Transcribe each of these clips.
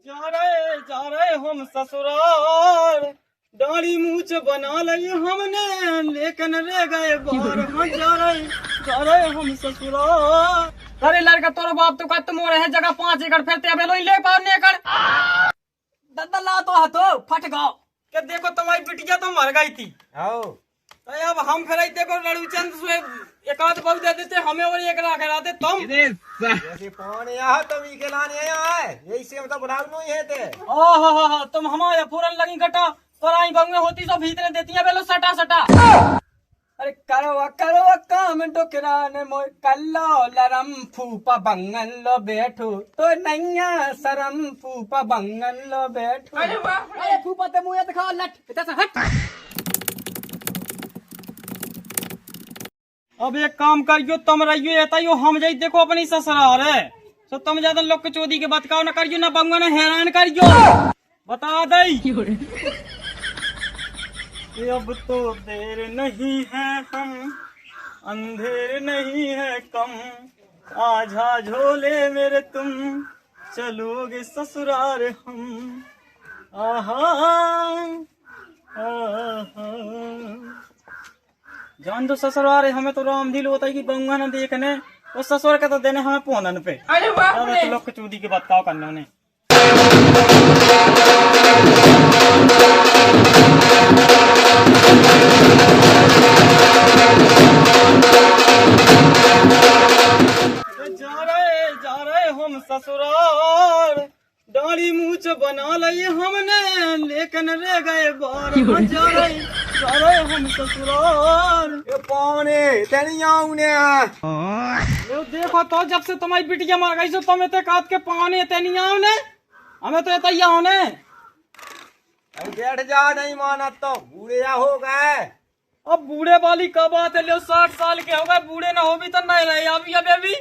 जा रहे हम ससुराल, दाढ़ी मूछ बना ली हमने, लेकिन रह गए बाहर। हम जा रहे हम ससुराल। अरे लड़का तोरो बाप तो का तुम रहे जगह 5 एकड़ फिरते अब ले पार नहीं एकड़ ददला तो हाथो फट गाओ के देखो तुम्हारी बिटिया तो मर गई थी। आओ तो अब हम फिर देखो लड़ूचंद से एक आध बहु दे देते हमें और एक लाख कराते तुम जैसे पौन यहाँ तुम ही के लाने आया है, यही से हम तो बुलाव नहीं है थे। ओहो तुम हमारे फूरन लगी गटा तोराई बंगे होती तो भीतर देती है बेलो सटा सटा। अरे करो काम डोकराने मोय कल्लो लरम फूपा बंगन लो बैठो तो नैया सरम फूपा बंगन लो बैठो। अरे फूपा ते मुंह दिखाओ लट इतना सा हट। अब एक काम करियो तुम रहियो एताइयो हम जाई देखो अपनी ससुराल है तो तुम ज्यादा लोग के चोदी के बतकाओ ना करियो ना बंगा ना हैरान करियो बता दई। अब तो देर नहीं है हम अंधेर नहीं है कम, आजा झोले मेरे तुम चलोगे ससुराल हम। आहा आहा जान दो ससुराल हमें तो राम दिल होता है कि बंगा ना देखने और ससुर का तो देने हमें पोनन पे। अरे तो लोग चूदी की बतकाव करने उन्हें। जा रहे हम ससुराल, दाढ़ी मूछ बना ली हमने, लेकिन रह गए बाहर। जा रहे हम ससुराल। ये पौने तेरी आऊं ने देखो तो जब से तुम्हारी बिटिया मर गई सो तुम्हें ते काट के पाने तेनी आओ ने हमें तो ये आओ ने। बैठ जा, नहीं माना तो बूढ़े हो गए। अब बूढ़े वाली कब बात है, लो 60 साल के हो गए बूढ़े ना हो भी तो नहीं रहे अभी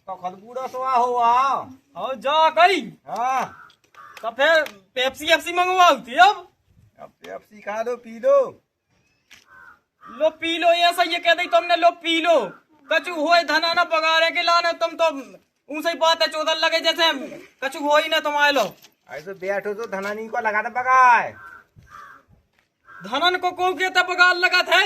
तो खुद बूढ़ा सुहा हुआ और जा गई। हाँ तो फिर पेप्सी मंगवाती अब पेप्सी खा लो पी लो ऐसा ये कह दी तुमने लो पी लो कचू हो धना ना पगारे के लाने तुम तो ऊंसे बात है चौधर लगे जैसे कचू हो ही ना तुम आए लो। ऐसे बैठो तो धनानी को लगा दे बगाए धनन को कहते बगाल लगा थे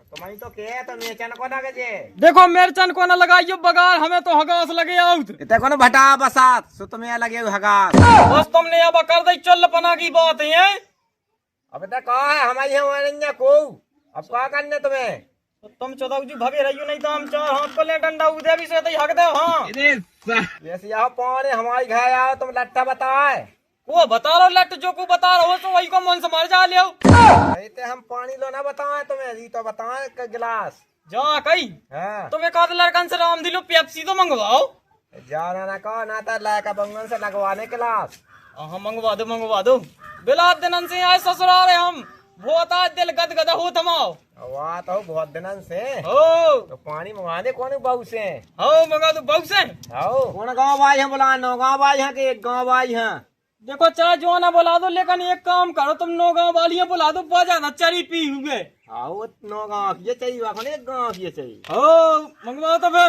तुम्हारी तो क्या तो मेचन को लगे जे देखो मेरचन को ना लगाइयो बगाल हमें तो हगास लगे आउत इतने को ना भटा बसात सो तुम्हें लगे हगास बस तुमने अब कर दी चल पना की बात है। अब तक कहा है हमारी हमारे को अब क्या करने तुम्हें तो तुम चौदह जी भगे रहियो नहीं तो हम 4 हाथ को ले डंडा उदय भी से हक दे। हाँ वैसे यहाँ पौने हमारी घर आओ तुम लट्ठा बताए वो बता रहा लट जो को बता रहा हो तो वही को मन से मर जा लियो। हम पानी लो ना बताए तुम्हें अभी तो बताए गिलास जा कही हाँ तुम एक आध लड़कन से राम दिलो पेप्सी तो मंगवाओ जाना ना कहो ना तो लायका बंगन से लगवाने गिलास। हाँ मंगवा दो बिला दिन से आए ससुराल हम बहुत आज दिल गदगदा हो थमाओ वाह तो बहुत दिनन से हो तो पानी मंगा दे कौन बहू से हो मंगा दो बहू से हो कौन गाँव भाई है बुला 9 गाँव भाई है कि 1 गाँव भाई है। देखो चाहे जो ना बुला दो लेकिन एक काम करो तुम 9 गाँव वाली बुला दो बहुत ज्यादा चरी पी हुए। हाँ वो 9 गाँव की चाहिए 1 गाँव की चाहिए। हो मंगवाओ तो फिर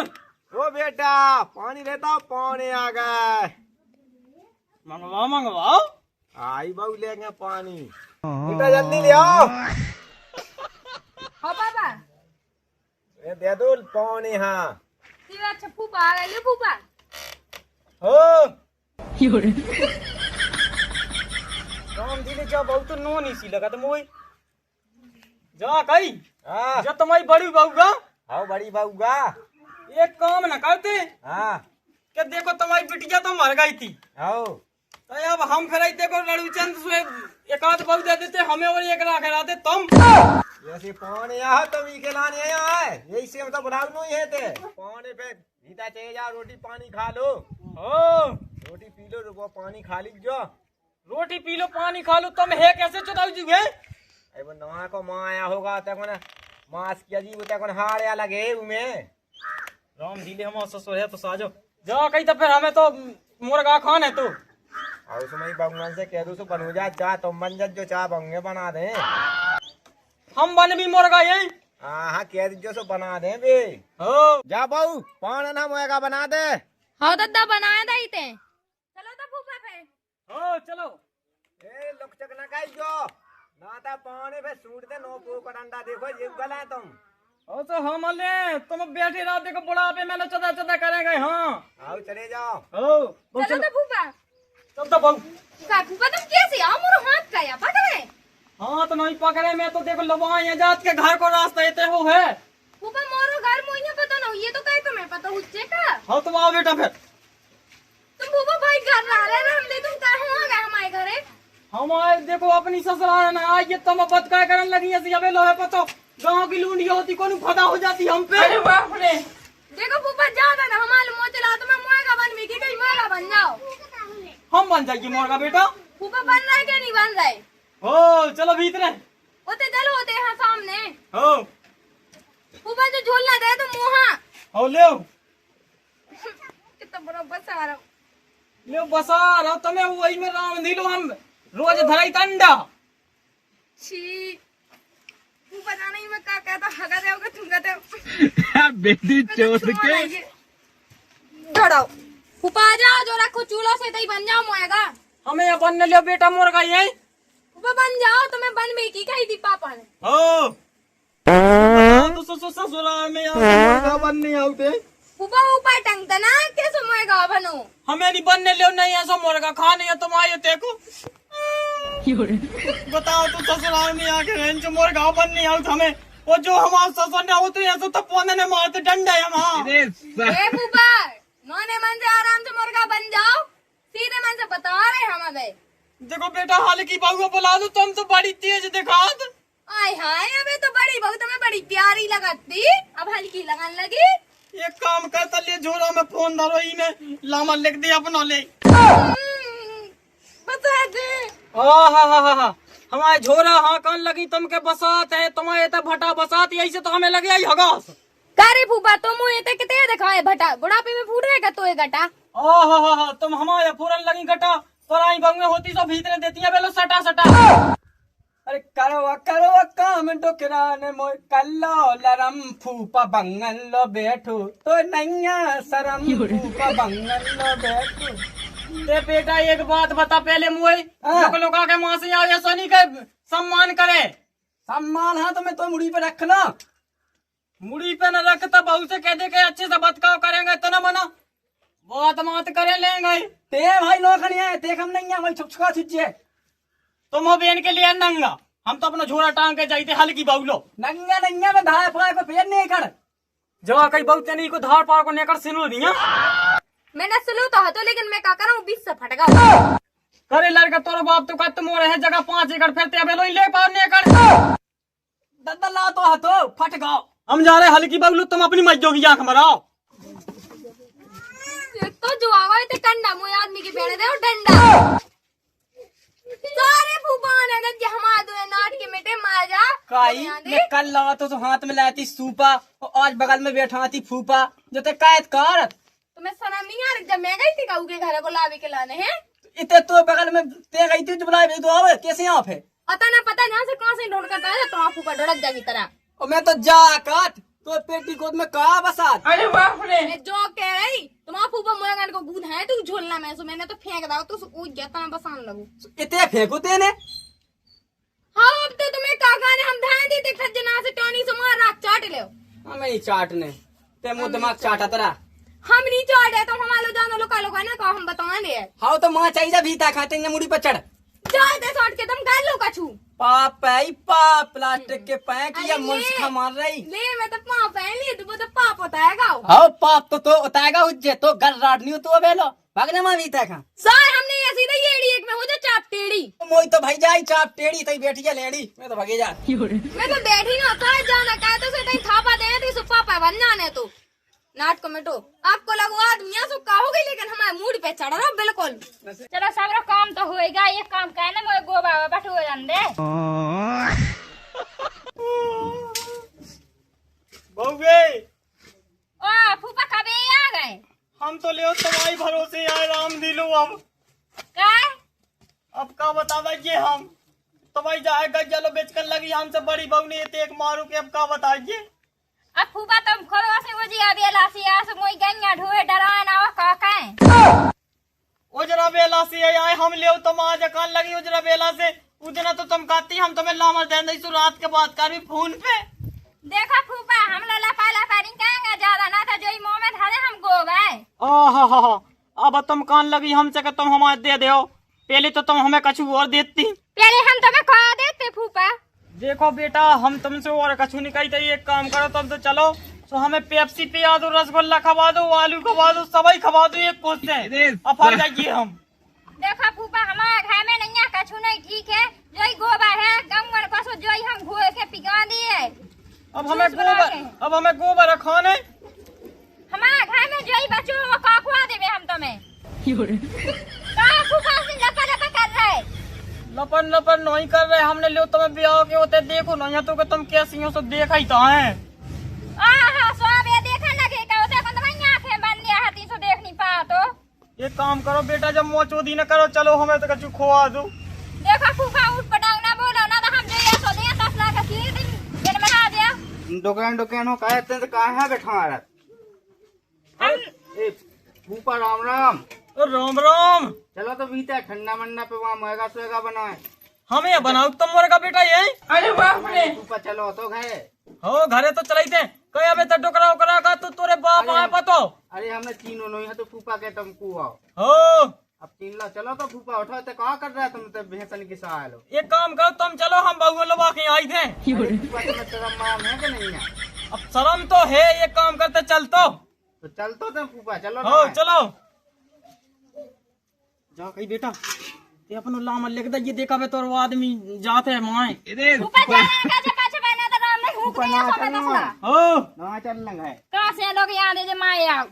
ओ बेटा पानी लेता पौने आ गए मंगवाओ आई बहू लेंगे पानी बेटा जल्दी ले आओ। हाँ पापा ये दे दो पौने। हाँ तेरा अच्छा फूफा आ गए फूफा हो राम दिले जा बहुत नो नहीं सी लगा तुम वही जा कही हाँ जब तुम्हारी बड़ी बहू का हाँ बड़ी बहू का एक काम न करते हाँ कि देखो तुम्हारी बिटिया तो मर गई थी। हाँ तो अब हम फिर देखो लड़ूचंद से एक आध बहु दे देते हमें और एक लाख कराते तुम जैसे पौने यहाँ तुम ही के लाने आया है, यही से हम तो बुलाव नहीं है थे पौने पे भीता चाहिए जा रोटी पानी खा लो। हो रोटी पी लो वो पानी खा ली जो रोटी पी लो पानी खा लो तुम है कैसे चुदाऊ जी है वो नवा को माँ आया होगा तक मांस की अजीब तक हार या लगे उमें राम दिले हम ससुर है तो साजो जा कही तो फिर हमें तो मुर्गा खान है तू और उसमें बंगन से कह दो सो बन जा चाह तुम बन जो चाह बंगे बना दे हम बन भी मुर्गा यही हाँ कह दीजिए सो बना दे बे। हो जा बहू पान ना मोएगा बना दे। हाँ दादा बनाए थे चलो तो फूफा पे हो चलो ए लोग चकना काई जो ना ता पानी पे सूट दे नो पो डंडा देखो ये गला तुम हो तो हम ले तुम बैठे रहो देखो बुढ़ापे में चदा चदा करेंगे। हाँ आओ चले जाओ। हो चलो तो फूफा। चल तो बहू। का फूफा तुम कैसे आओ मोरो हाथ का या पकड़े? हाँ तो नहीं पकड़े मैं तो देखो लबाई जात के घर को रास्ता ये हो है। फूफा मोरो घर मुझे पता ना ये तो कहे तुम्हें पता हुच्चे का। हाँ तुम आओ बेटा फिर। तुम फूफा भाई घर ला रहे हम दे तुम कहाँ आ गए हमारे घरे? हमारे देखो अपनी ससुराल ना ये तुम बत क्या करने लगी ऐसी अबे लोहे पतो गांव की लूंडिया होती कौन फदा हो जाती हम पे। अरे बाप रे देखो फूफा ज्यादा ना हमारे मुँह चला तुम्हें मुएगा बन भी कहीं मुएगा बन जाओ। हम बन जाएगी मोरगा बेटा। फूफा बन रहा है क्या नहीं बन रहा है? हो चलो भीतर होते चलो होते हैं सामने। हो फूफा जो झोलना दे तो मुँहा हो ले कितना बड़ा बसा रहा ले बसा रहा तुम्हें वही में राम नीलो हम रोज धराई तंडा। छी फूफा जाना ही मैं क्या कहता हगा देओगे तुम कहते हो बेटी चोट के छोड़ो फूफा आ जाओ जो रखो चूल्हा से तई बन जाओ मोएगा। हमें ये बनने लियो बेटा मोरगा ये। फूफा बन जाओ तुम्हें बन भी की कही थी पापा ने। हो तो ससुराल में मोरगा बनने आउते। फूफा ऊपर टंगता ना कैसे मोएगा बनो? हमें नहीं बनने लियो नहीं ऐसा मोरगा खाने है तुम आए देखो। बताओ तो ससुराल में आके रेंज मोरगा बनने आउत हमें वो जो हमारे ससुर ने होते ऐसा तो पौने ने मारते डंडा है हम। ए फूफा नौने मन से आराम से मुर्गा बन जाओ सीधे मन से बता रहे हम अबे। देखो बेटा हाल की बहू बुला दो तुम तो बड़ी तेज दिखात। आय हाय अबे तो बड़ी बहू तुम्हें बड़ी प्यारी लगती अब हल्की लगन लगी। एक काम करता ले झोरा में फोन धरो ही में लामा लिख दे अपना ले। बता दे हाँ हमारे झोरा हाँ कान लगी तुमके बसात है तुम्हारे तो भटा बसात यही से तो हमें लगे आई हगास। करे फूफा तुम मुझे ते कितने दिखाए भटा बुढ़ापे में फूट रहेगा तो ये गटा। हाँ तुम हमारे पूरन लगी गटा तोराई बंगे होती सब भीतर देती है बेलो सटा सटा। अरे करो काम डोकराने मोय कल्लो लरम फूपा बंगन लो बैठो तो नैया सरम फूपा बंगन लो बैठो। ते बेटा एक बात बता पहले मुए लोग के माँ से आओ या सोनी के सम्मान करे। सम्मान हाँ तुम्हें तो मुड़ी पे रखना मुड़ी पे न रखता बहू से कह दे के अच्छे से बतकाव करेंगे तो न मना बात मात करे लेंगे। ते भाई नौखनी है देख हम नहीं भाई छुपछुका छुचे तुम हो बेन के लिए नंगा हम तो अपना झोरा टांग के जाते हल्की बाउलो नंगा नंगा में धार फाड़ को पेन नहीं कर जो कई बहुत नहीं को धार पार को नेकर सिलो दिया। मैंने सुनो तो हतो लेकिन मैं क्या करूं 20 से फट गया। करे लड़का तोरो बाप तो कत मोर है जगह 5 एकड़ फिरते अबे लो ले पार नेकर ददला तो हतो फट गओ। हम जा रहे हल्की बाउलो तुम अपनी मज्जो की आंख मराओ। तो जो आवा ते कंडा मुए आदमी के पेड़ दे और डंडा सारे फूफा ने गज हमारा दो नाट के मिटे माजा काई मैं कल लगा तो हाथ में लाती सूपा और आज बगल में बैठा थी फूफा जो ते कैद कर तुम्हें शर्म नहीं आ रही जब मैं गई थी काऊ के घर को लावे के लाने हैं इतने तो बगल में ते गई थी तो बुलाए तो आवे कैसे यहाँ पे पता ना से कहां से ढूंढ कर आया तो आप ऊपर ढड़क जाएगी तरह और मैं तो जा काट तो पेटी गोद में कहा बसात। अरे बाप रे मैं जो कह रही तुम आप ऊपर मुरगन को गूद है तू झोलना में सो मैंने तो फेंक दाओ तो कूद गया तना बसान लगू इतने फेंको तेने। हाँ अब तो तुम्हें काका ने हम ध्यान दी देख जना से टोनी से मार राख चाट ले हमें नहीं चाटने ते मुंह दिमाग चाटा तरा हम नहीं चाटे तो हमारे जानो लोका लोका ना का हम बताने हाँ तो माँ चाहिए भीता खाते मुड़ी पर चढ़ जाए दे सॉट के तुम गाल लो कछु पाप है पाप प्लास्टिक के पैक या मुल्क मार रही ले मैं तो पाप है लिए तो वो तो पाप होता है गाओ। हाँ पाप तो उताएगा उज्जे तो गल राडनी तो बेलो भागने मां भीता खा सर हमने ये सीधे येड़ी एक में हो जा चाप टेड़ी मोई तो भाई जाई चाप टेड़ी तई बैठी जा लेड़ी मैं तो भागे जा मैं तो बैठी ना था जाना कहा तो से तई थापा दे थी सुप्पा पा बन जाने तो नाट कमेटो आपको लगो आदमिया सो कहोगे लेकिन हमारे मूड पे चढ़ रहा बिल्कुल। चलो सबरो काम तो होएगा एक काम कहने मोए गोबा बैठो हो जान दे बउवे ओ फूफा कबे आ गए हम तो ले तुम्हारी भरोसे आए राम दिलो अब का अब का बता दीजिए हम तुम्हारी जाए गज्जलो बेचकर लगी हमसे बड़ी बहू ने एक मारू के अब का बताइए। अब फूफा तुम खोरो से वो जी अबे लासी आस मोई गंगा ढोए डराए ना का उजरा बेला से आए हम ले तुम आज कान लगी उजरा बेला से उजना तो तुम कहती हम तुम्हें लामर दे नहीं सु रात के बाद कर भी फोन पे। देखो फूफा हम लोग लफा रिंग कहेंगे ज्यादा ना था जो मुंह में धरे हम गो गए। आहा अब तुम कान लगी हमसे कि तुम हमारे दे दो, पहले तो तुम हमें कछु और देती। पहले हम तुम्हें खा देते फूफा। देखो बेटा हम तुमसे और कछु नहीं कहते, एक काम करो तुम तो चलो तो हमें पेप्सी पिया दो, रसगुल्ला खवा दो, आलू खवा दो, सबई खवा दो एक कोस से, अब फर जाइए हम। देखो फूफा हमारे घर में नहीं है कछु नहीं ठीक है, जो ही गोबर है गंगन को जो ही हम घोल के पिघा दिए। अब हमें गोबर खाने हमारे घर में जो ही बच्चों वो काकुआ देवे हम तुम्हें। कहाँ फूफा से लपा कर रहे? लपन नहीं कर रहे, हमने ले तुम्हें ब्याह के होते देखो नहीं तो कि तुम कैसी हो, सब देखा ही तो है। सब ये देखा लगे का उसे को तुम्हारी आंखें बंद लिया हती सो देख नहीं पा तो। एक काम करो बेटा जब मोह चोदी न करो, चलो हमें तो कछु खोआ दो। देखो फूफा उठ पटाऊ ना बोलो ना तो हम जो ये सो दिया 10 लाख की दिन में आ गया। दुकान हो कहते हैं तो कहाँ है बैठा रहा? ए फूफा राम राम। राम राम। चलो तो बीते ठंडा मंडा पे वहाँ मुर्गा सुएगा बनाए। हमें ये बनाओ तुम मुर्गा बेटा ये। अरे बाप रे। फूफा चलो तो गए हो घरे तो चलाई थे कहे अबे तो डोकरा उकरा का तो तोरे बाप आए पतो। अरे हमने तीनों नहीं है तो फूफा के तुमको आओ हो अब 3 लाख। चलो तो फूफा उठो तो कहाँ कर रहा है तुम तो भैंसन की सहाय लो। एक काम करो तुम चलो, हम बहु लबा के आई थे। फूफा तुम्हें शर्म माम है कि नहीं है? अब शर्म तो है, एक काम करते चल तो चल तो तुम फूफा चलो हो ना। चलो जा कही बेटा ये अपन लाम लिख दे, ये देखा बे तोर वो आदमी जाते है माए। फूफा जाने का जे पाछे बना तो राम नहीं हुक नहीं सो में दसला। हो ना चल लगा है कहां से लोग यहां दे जे माए आओ।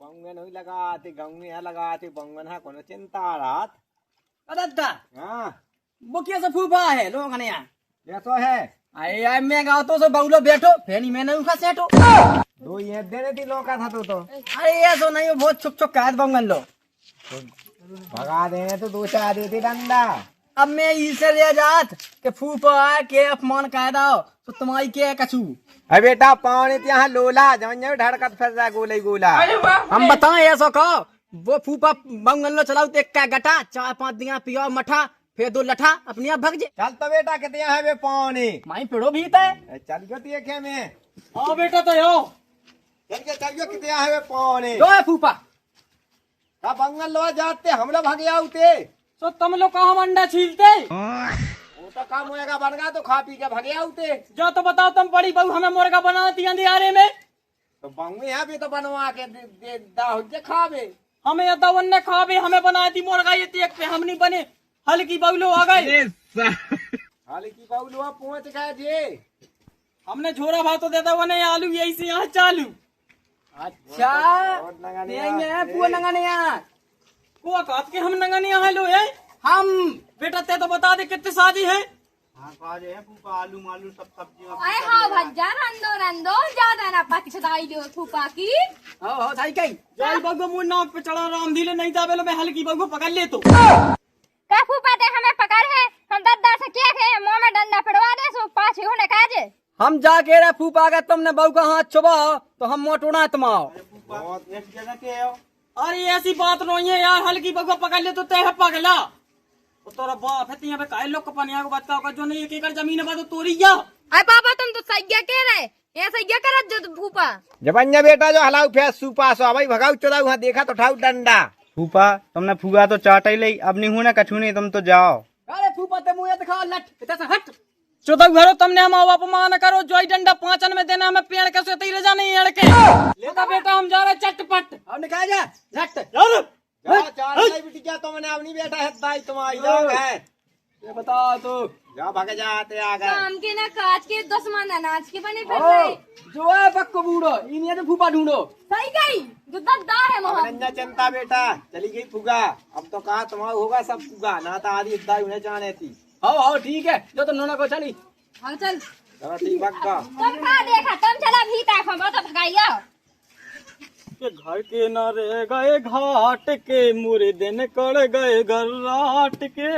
बंगन नहीं लगाते गाँव में लगाते बंगन है कोनो चिंता रात। दादा हाँ वो कैसे फूफा है लोग ने यहाँ ये तो है। आए आए मैं गाँव तो से बहुलो बैठो फेनी मैंने उनका सेठो दो ये देने थी लौका था तो अरे ऐसा नहीं, बहुत छुप छुप कहत बंगन लो भगा देने तो 2-4 देते डंडा। अब मैं इसे ले जात के फूफा के अपमान कह दो तो तुम्हारी के कछु। अरे बेटा पानी यहाँ लोला जमन जब ढड़कत फिर रहा गोले गोला। हम बताएं ऐसा कहो वो फूफा बंगन लो चलाओ तो एक का गटा 4-5 दिया पियो मठा फिर 2 लठा अपने आप भग जे। चल तो बेटा कितने है वे पानी माई पेड़ो भी है। चल गयो तो ये में हाँ बेटा तो यो चल गयो कितने है वे पानी जो है फूफा का बंगन लो जाते हम लोग भाग आउते तो तुम लोग कहाँ अंडा छीलते वो तो काम होएगा बनगा तो खा पी के भागे आउते। जो तो बताओ तुम बड़ी बहू हमें मुर्गा बनाती अंधियारे में तो बंगू यहाँ भी तो बनवा के दे दे खावे। हमें या दवन ने खा भी हमें बना दी मुर्गा ये देख पे हम नहीं बने हल्की बबलो आ गए। हाल की बाबू पहुंच गए जे हमने झोरा भाव तो देता वो नहीं आलू यही से यहाँ चालू। अच्छा पुआ नंगाने यहाँ पुआ काट के हम नंगाने यहाँ लो है हम बेटा ते तो बता दे कितने शादी है। हाँ काजे है फूफा आलू मालू सब सब्जियां। अरे हाँ भज्जा रंदो ज्यादा ना पछताई दो फूफा की। हो थाई कई जाई बगो मुंह नाक पे चढ़ा राम धीले नहीं जावे लो मैं हल्की बगो पकड़ ले तो का फूफा ते हमें पकड़ है हम दद्दा से क्या के मुंह में डंडा पड़वा दे सो पाछे होने काजे। हम जा के रे फूफा अगर तुमने बहू का हाथ छुबा तो हम मोटोना तमाओ। बहुत एक जगह के हो। अरे ऐसी बात नहीं है यार, हल्की बगो पकड़ ले तो तय पगला तोरा बाप है यहाँ पे काय लोग पनिया को बात का जो नहीं 1 एकड़ जमीन है तो तोरी जा। अरे पापा तुम तो सही कह रहे ये सही कर जो फूफा जबन्या बेटा जो हलाऊ फेस सुपा सो भाई भगाऊ चोदा वहाँ देखा तो उठाऊ डंडा। फूफा तुमने फूगा तो चाटा ही ली अब नहीं हूं ना कछु नहीं तुम तो जाओ। अरे फूफा ते मुँह दिखाओ लट इतना हट चौदह घरों तुमने हम अपमान करो जो डंडा 5 में देना हमें पेड़ कैसे ले जाने अड़ के लेता बेटा हम जा रहे चटपट अब निकाल जा झट बिटिया तो मैंने अपनी बेटा है दाई तुम्हारी लोग है ये बता तो जा भागे जाते आ गए काम के ना काज के 10 मन अनाज के बने फिर रहे जो है पक्को बूढ़ो इन्हें तो फूफा ढूंढो सही गई जो दद्दा है मोहन अनन्या चिंता बेटा चली गई फुगा अब तो कहा तुम्हारा होगा सब फुगा ना तो आदि दाई उन्हें जाने थी। हो ठीक है जो तुम नोना को चली हाँ चल चलो ठीक भक्का तुम का देखा तुम चला भीतर खबर तो भगाइयो के घर के न रह गए घाट के मुर्दे न कर गए घर राट के।